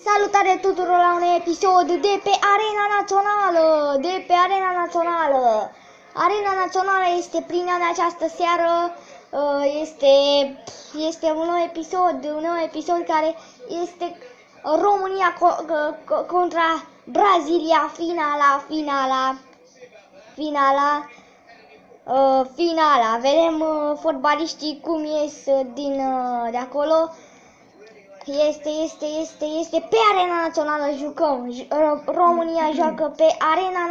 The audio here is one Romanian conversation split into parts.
Salutare tuturor la un episod de pe Arena Națională, Arena Națională este plină în această seară, este un nou episod care este România contra Brazilia, finala. Vedem fotbaliștii cum ies de acolo. Este pe Arena Națională jucăm. România joacă pe Arena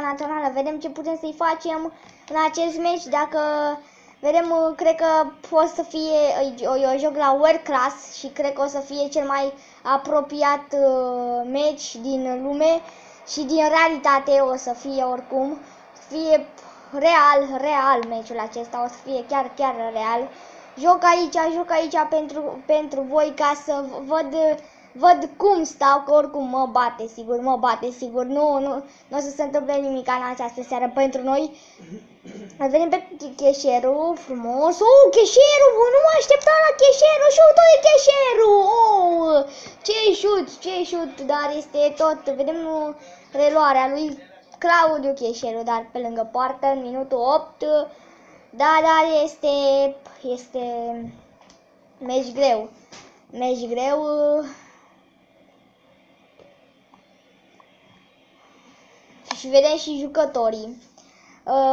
Națională. Vedem ce putem să-i facem în acest meci. Dacă vedem, cred că o să fie, eu joc la World Class și cred că o să fie cel mai apropiat meci din lume și din realitate o să fie oricum. Fie real meciul acesta, o să fie chiar real. Joc aici pentru voi ca să văd cum stau, că oricum mă bate sigur. Nu o să se întâmple nimic în această seară pentru noi. Îl vedem pe Cheșeru, frumos. Cheșeru, nu mă așteptam la Cheșeru, șutul de Cheșeru. Ce șut, dar este tot, vedem reluarea lui Claudiu Cheșeru, dar pe lângă poartă în minutul 8. Da, este meci greu. Și vedem și jucătorii.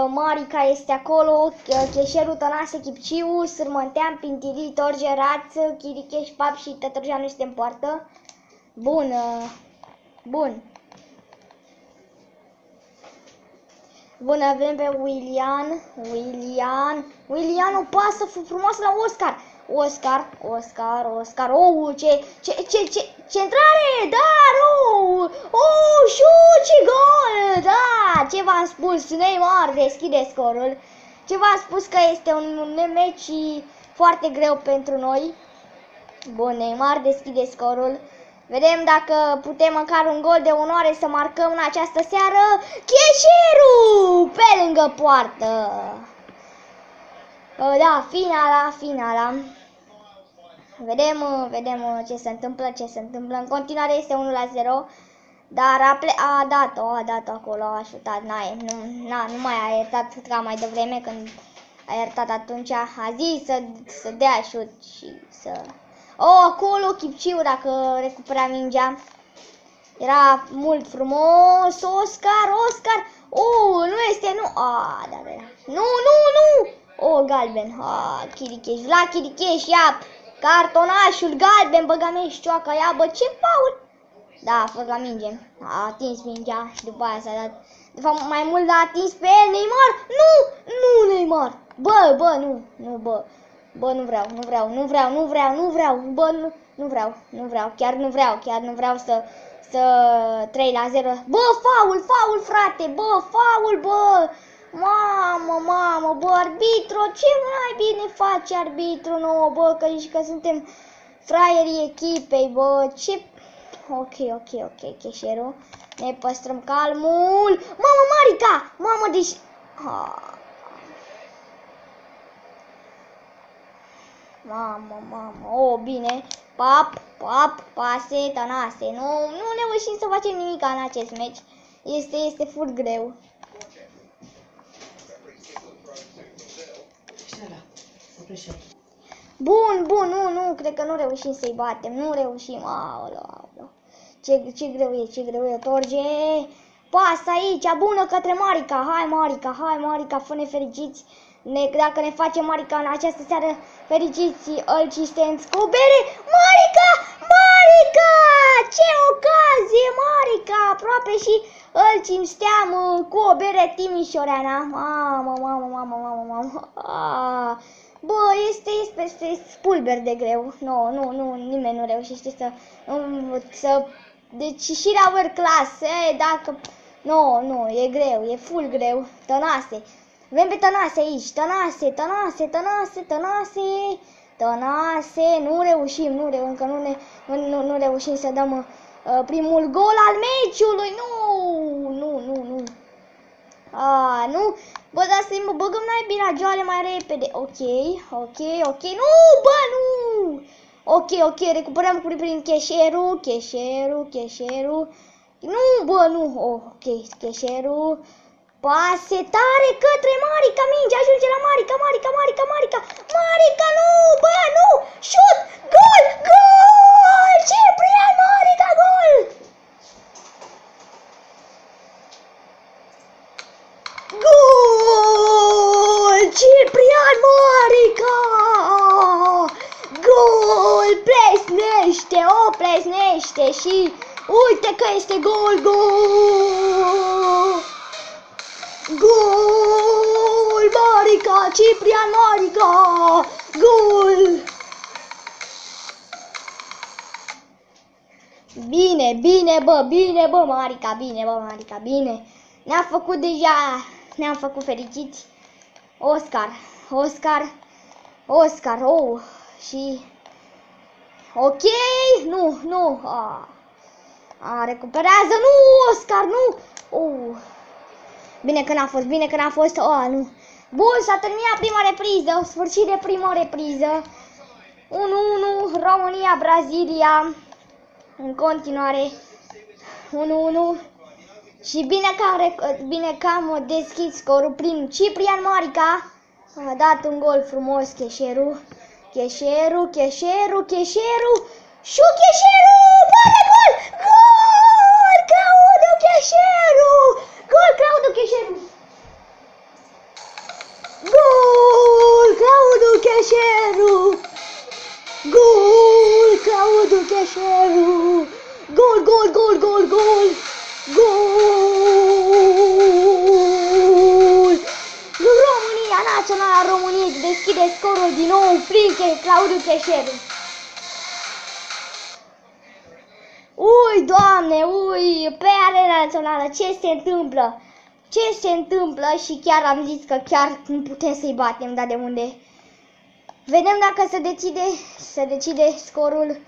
Marica este acolo, Cheșeru, Tănase, Chipciu, Sârmântean, Pintirii, Torge, Rață, Chiricheș, Pap și Tătărjeanu este în poartă. Bun. Bun, avem pe Willian, o pasă frumoasă la Oscar. Centrare, dar șut și gol. Da, ce v-am spus, Neymar deschide scorul. Ce v-am spus că este un meci foarte greu pentru noi. Bun, Neymar deschide scorul. Vedem dacă putem măcar un gol de onoare să marcăm în această seară. Cheșeru! Pe lângă poartă. Da, finala. Vedem ce se întâmplă. În continuare este 1-0. Dar a dat-o acolo, a șutat. Nu mai a iertat ca mai devreme când a iertat atunci. A zis să dea șut și să... acolo Chipciu dacă recupera mingea. Era mult frumos. Oscar. Nu este, nu. Da. Nu. Galben. Chiricheș, ia. Cartonașul galben, băga și cioaca, ia, ce faul. Da, a fost la minge. A atins mingea și după aia s-a dat. De fapt, mai mult l-a atins pe el, Neymar. Nu, Neymar. Nu vreau, chiar nu vreau să 3-0. Faul, frate, faul. Mamă, arbitru, ce mai bine face arbitru nouă, că suntem fraierii echipei, ce... Ok, Cheșeru, ne păstrăm calmul. Mamă, Marica, deci... Mamă, bine. Pap, pase, Tănase. Nu reușim să facem nimic în acest meci. Este full greu. Bun, nu, cred că nu reușim să-i batem. Nu reușim. Aoleu. Ce greu e, Torge. Pas aici, bună către Marica. Hai Marica, fă-ne fericiți. Dacă ne face Marica în această seară fericiți, îl cistesc cu bere. Marica! Ce ocazie, Marica! Aproape și îl cinsteam cu o bere Timișoreana. Mamă. Este spulber de greu. Nu, nimeni nu reușește să... Deci și la World Class, dacă... Nu, e greu, e full greu. Tănase. Avem pe Tănase aici, Tănase, nu reușim, încă nu reușim să dăm primul gol al meciului, nu. Nu, dar să-i băgăm noi birajoale mai repede, ok, nu. Ok, recuperăm prin Cheșeru. Nu, bă, nu. Ok, Cheșeru. Pase tare către Marica, minge ajunge la Marica. Marica, nu, bă, nu. Șut, gol. Ciprian Marica, gol. Gol! Ciprian Marica! Gol! Plesnește și uite că este gol! Gol! Marica! Ciprian Marica! Gol! Bine, bă, Marica, bine. Ne-am făcut fericiți. Oscar, și... Ok, nu, recuperează, nu, Oscar, nu, bine că n-a fost, nu. Bun, s-a terminat prima repriză, sfârșit de prima repriză, 1-1, România-Brazilia, în continuare, 1-1. Și bine că am deschis scorul prin Ciprian Marica. A dat un gol frumos Cheșeru. Șut Cheșeru! Mare gol! Gol! Claudiu Cheșeru! Gol Claudiu Cheșeru! Gol Claudiu Cheșeru! Gol Claudiu Cheșeru! Gol! Naționala României deschide scorul din nou prin Claudiu Cheșeru. Doamne, pe Arena Națională, ce se întâmplă și chiar am zis că chiar nu putem să-i batem, dar de unde? Vedem dacă se decide scorul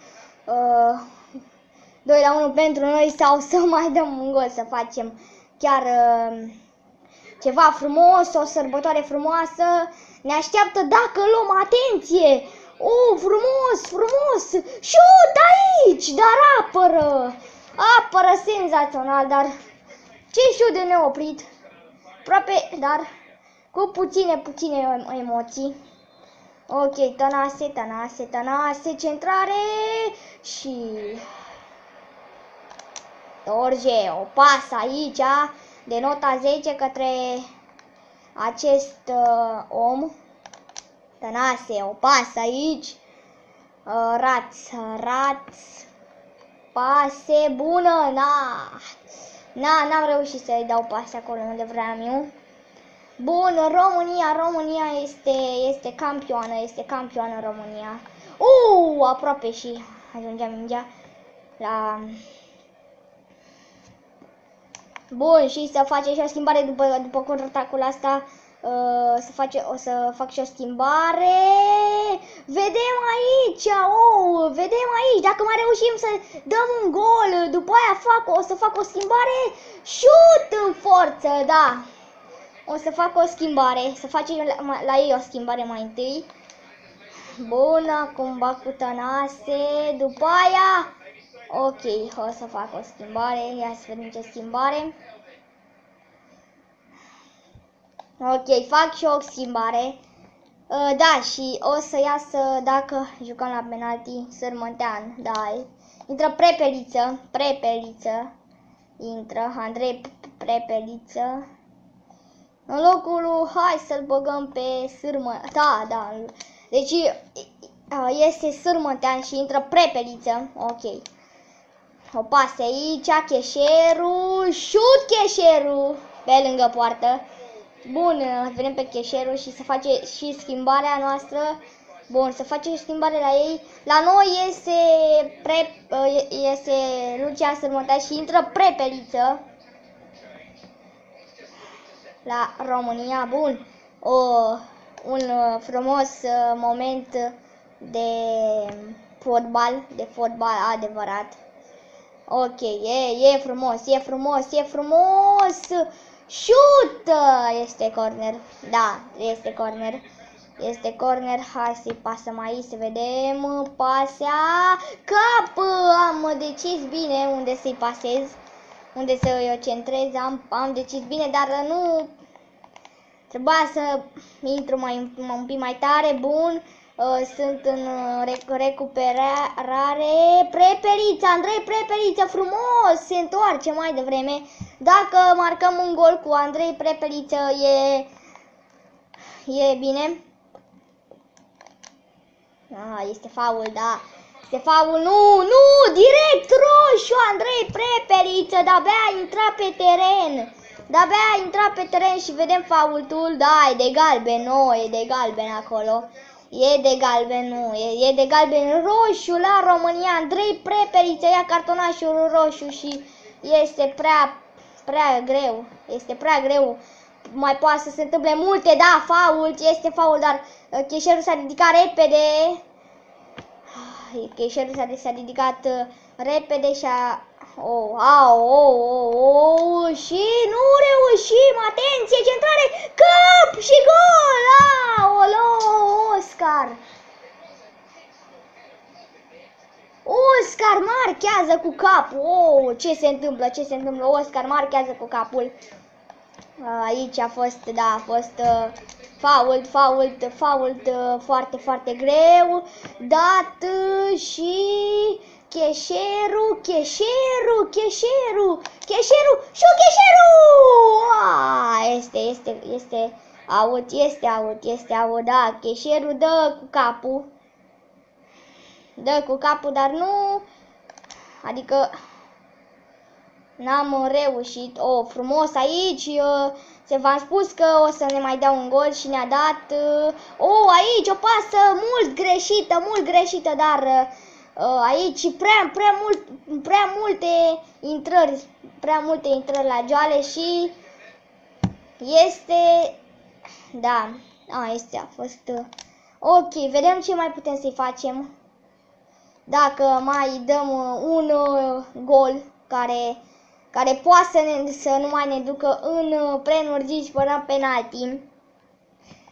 2-1 pentru noi sau să mai dăm un gol, să facem chiar ceva frumos, o sărbătoare frumoasă. Ne așteaptă dacă luăm atenție. Frumos. Șut aici, dar apără senzațional, dar ce șut de neoprit. Aproape, dar cu puține emoții. Ok, Tănase, centrare și Torge, o pasă aici de nota 10 către acest om. Tănase, o pasă aici. Raț, pase bună, n-am reușit să-i dau pase acolo unde vreau eu. Bun, România este campioană România. Aproape și ajungea mingea la... Bun, și să face și o schimbare după contraatacul asta. O să fac și o schimbare. Vedem aici, dacă mai reușim să dăm un gol, după aia o să fac o schimbare. Șut în forță, da. O să fac o schimbare, să facem la ei o schimbare mai întâi. Bun, acum bag cu Tănase, după aia... Ok, o să fac o schimbare, ia să vedem ce schimbare. Ok, fac și o schimbare. Da, și o să iasă, dacă jucăm la penalti, Sârmântean, da. Intră Prepeliță. Intră Andrei Prepeliță. În locul lui, hai să-l băgăm pe Sârmântean, da. Deci este Sârmântean și intră Prepeliță, ok. O pasă aici, Cheșeru, șut Cheșeru, pe lângă poartă. Bun, vedem pe Cheșeru și să face și schimbarea noastră. Bun, să face schimbare la ei. La noi este Lucian Sârmântean și intră Prepeliță. La România, bun. Un frumos moment de fotbal adevărat. Ok, e frumos. Șut! Este corner. Da, este corner. Este corner, hai să-i pasăm aici, să vedem, pasea, cap, am decis bine unde să-i pasez, unde să o centrez, am decis bine, dar nu, trebuia să intru un pic mai tare, bun, sunt în recuperare, Prepeliță, Andrei Prepeliță, frumos, se întoarce mai devreme, dacă marcăm un gol cu Andrei Prepeliță e bine. Este faul, da. Este faul, nu, direct roșu, Andrei Prepeliță, de-abia a intrat pe teren. De-abia a intrat pe teren și vedem faultul, da, e de galben, nu, e de galben acolo. E de galben, nu, e de galben roșu la România, Andrei Prepeliță ia cartonașul roșu și este prea greu, este prea greu. Mai poate să se întâmple multe, da, fault, este fault, dar cheșerul s-a ridicat repede. Cheșerul s-a ridicat repede și a... și nu reușim, atenție, centrare, cap și gol, Oscar. Oscar marchează cu capul, ce se întâmplă, Oscar marchează cu capul. Aici a fost, da, a fost fault foarte greu, dat și cheșerul, este out, da, cheșerul dă cu capul, dar nu, adică n-am reușit. Frumos aici, se v-am spus că o să ne mai dea un gol și ne-a dat. Aici o pasă mult greșită, dar aici prea multe intrări la joale și este, da, a fost, ok, vedem ce mai putem să-i facem. Dacă mai dăm un gol care poate să nu mai ne ducă în prelungiri și până penalti.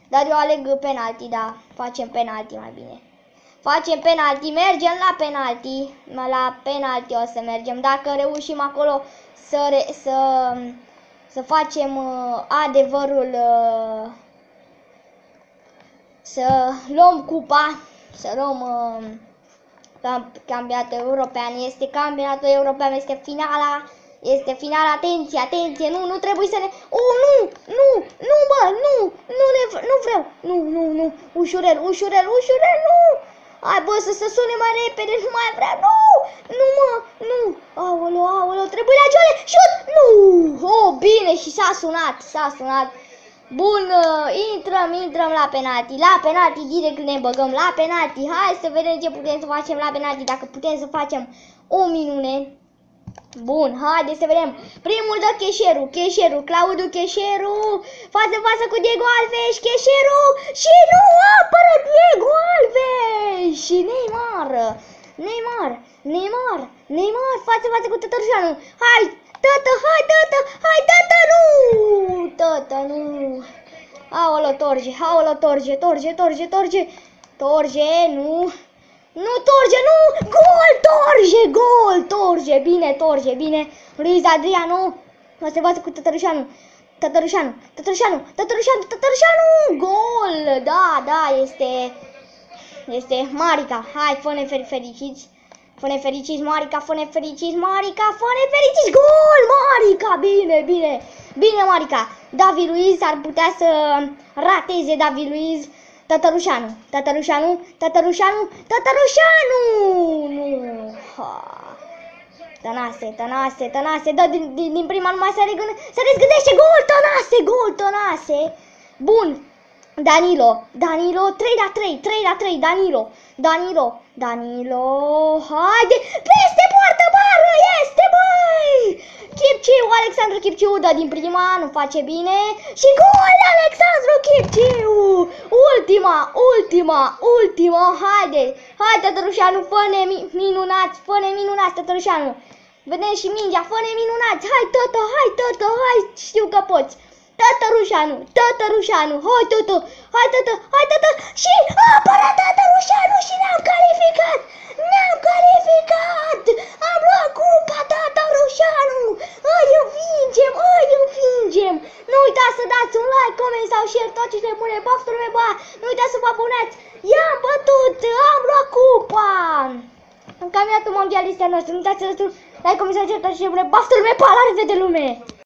Dar eu aleg penalti, da, facem penalti mai bine. Facem penalti, mergem la penalti. La penalti o să mergem. Dacă reușim acolo să facem adevărul, să luăm cupa, să luăm campionatul european. Este campionatul european, este finala. Este final, atenție, nu trebuie să ne... Nu vreau, ușurel, nu! Hai bă, să sune mai repede, nu mai vreau, nu! Aoleu, trebuie la joale, șut, nu! Bine, și s-a sunat. Bun, intrăm la penalti, direct ne băgăm la penalti, hai să vedem ce putem să facem la penalti, dacă putem să facem o minune. Bun, haide să vedem. Primul dă Cheșeru, Claudiu Cheșeru, față cu Diego Alves, Cheșeru și nu apără Diego Alves și Neymar, față cu Tătărușanu. Hai, tătă, nu. Aoleu, Torge, nu. Nu, Torge, nu! Gol, Torge! Bine! Luis Adriano se bață cu Tătărușanu! Gol! Da, este Marica. Hai, fă-ne fericiți! Marica! Gol, Marica! Bine, Marica! David Luiz ar putea să rateze Luiz. Tătărușanu! Nu! Tănase, dă din prima, numai se răzgândește, gol, Tănase! Bun! Danilo, 3-3, Danilo, haide, peste poartă, bară, este, băi! Alexandru Chipciu dă din prima, nu face bine și gol, Alexandru Chipciu! Ultima, haide, Tătărușanu, fă-ne minunați, Tătărușanu! Vedem și mingea, fă-ne minunați, hai, tătă, știu că poți! Tătărușanu, Tătărușanu, hai tătă, hai tătă, hai tătă și a apărat Tătărușanu și ne-am calificat! Ne-am calificat! Am luat cupa Tătărușanu! Îi învingem, îi învingem! Nu uitați să dați un like, comment sau share, tot ce ne bune, poftă lume, ba! Nu uitați să vă abonați! I-am bătut, am luat cupa! În campionatul mondialist al nostru, nu uitați să dați un like, comment sau share, tot ce ne bune, poftă lume, pa! La revedere lume!